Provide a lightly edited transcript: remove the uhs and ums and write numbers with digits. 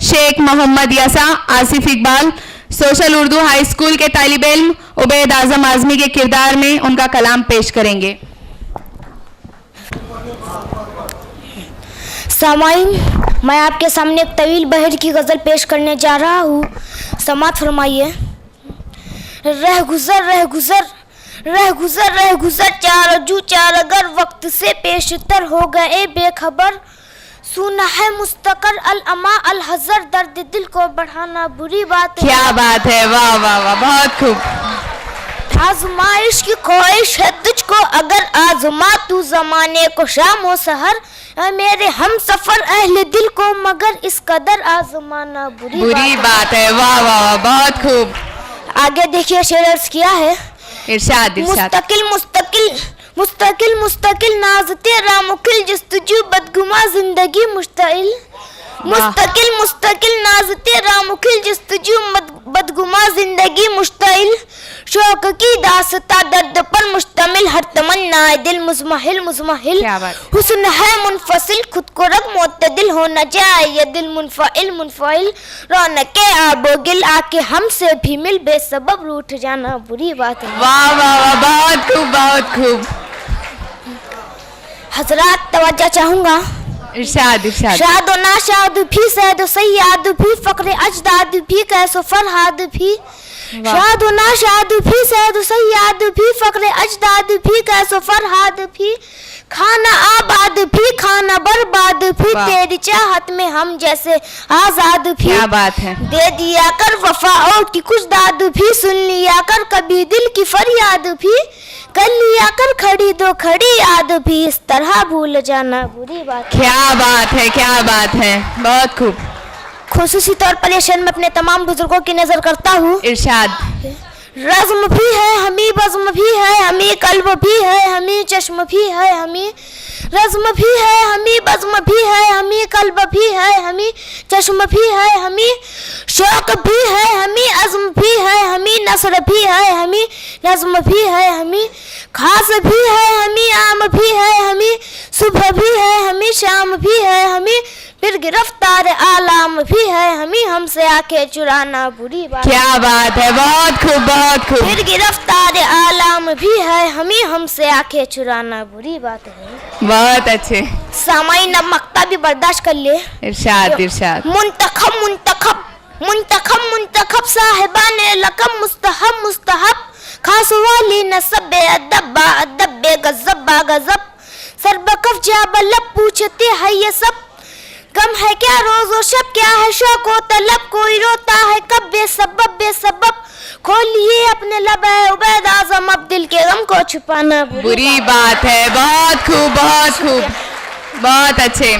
Sheikh Mohammed Yasa Asif Iqbal social Urdu high school के तालिब इल्म उबैद आजम आजमी के किरदार में उनका कलाम पेश करेंगे। सामाइन, मैं आपके सामने एक तवील बहर की गज़ल पेश करने जा रहा हूँ। समात फरमाइए। रह गुज़र रह गुज़र रह गुज़र रह गुज़र चार जू चार अगर वक्त से पेशतर हो गए बेखबर, सुना है मुस्तकर अल अमा अल हज़र, दर्द दिल को बढ़ाना बुरी बात है। क्या बात है, वाह वाह वाह, बहुत खूब। आजमाइश की ख्वाहिश है तुझको अगर आजमा तू ज़माने को शाम हो सहर, मेरे हम सफ़र अहले दिल को मगर इस कदर आजमाना बुरी बात है। वाह वाह वाह, बहुत खूब। आगे देखिए शेर अर्ज़ किया है। इरशाद इरशाद। मुस्तकिल मुस्तकिल मुस्तकिल मुस्तकिल नाज़ तेरा मुकिल जस्तजू बदगुमा जिंदगी मुश्ताइल, मुस्तकिल मुस्तकिल नाज़ तेरा मुकिल जस्तजू बदगुमा जिंदगी मुश्ताइल, शौक की दास्ता दर्द पर मुश्तमिल हर तमन्ना दिल मुज़महिल मुज़महिल, हुस्न है मुनफसिल खुद को रग मुतदिल होना चाहिए दिल मुनफइल मुनफइल, रौनके आबोगिल आके हमसे भी मिल बेसबब रूठ जाना बुरी बात है। वाह वाह वाह, बहुत खूब बहुत खूब। हजरात तवज्जो चाहूँगा। इरशाद इरशाद। शाद ना शाद भी सैद सैयाद भी फ़क्र अजदाद भी कैसो फरहाद भी, शाद ना शाद भी सैद सैयाद भी फ़क्र अजदाद भी कैसो फरहाद भी, खाना आबाद भी खाना बर्बाद भी, तेरी चाहत में हम जैसे आज़ाद भी। क्या बात है। दे दिया कर वफ़ाओं की कुछ दाद भी, सुन लिया कर कभी दिल की फरियाद भी, कर लिया कर खड़ी दो खड़ी याद भी, इस तरह भूल जाना बुरी बात। क्या बात है, क्या बात है, बहुत खूब। खुसूसी तौर पर ये शेर मैं अपने तमाम बुजुर्गों की नज़र करता हूँ। इरशाद। रज़्म भी है हमी बज़्म भी है हमी कल्ब भी है हमी चश्म भी है हमी, रज़्म भी है हमी बज़्म भी है हमी कल्ब भी है हमी चश्म भी है हमी, शौक भी है हमी अज़्म भी है हमी नस्र भी है हमी नज़्म भी है हमी, खास भी है हमी आम भी है हमी सुबह भी है हमी शाम भी है हमी, फिर गिरफ्तार आलाम भी है हमी हमसे आके चुराना बुरी बात। क्या बात है, बहुत खूब बहुत खूब। फिर गिरफ्तार आलाम भी है हमी हमसे आके चुराना बुरी बात है। बहुत अच्छे। सामाइन अब मक्ता भी बर्दाश्त कर ले। इरशाद इरशाद। मुंतखब मुंतखब मुंतखब मुंतखब साहिबाने लकब मुस्तहब मुस्तहब, खास वाली नसब अदब अदब गज़ब गज़ब, सरबकफ जाबलब पूछते हैं ये सब, गम है क्या रोज और शब क्या है शौक व तलब, कोई रोता है कब बेसबब, खोलिए अपने लब है उबैद आजम अब दिल के गम को छुपाना बुरी बात है। बहुत खूब बहुत खूब, बहुत अच्छे।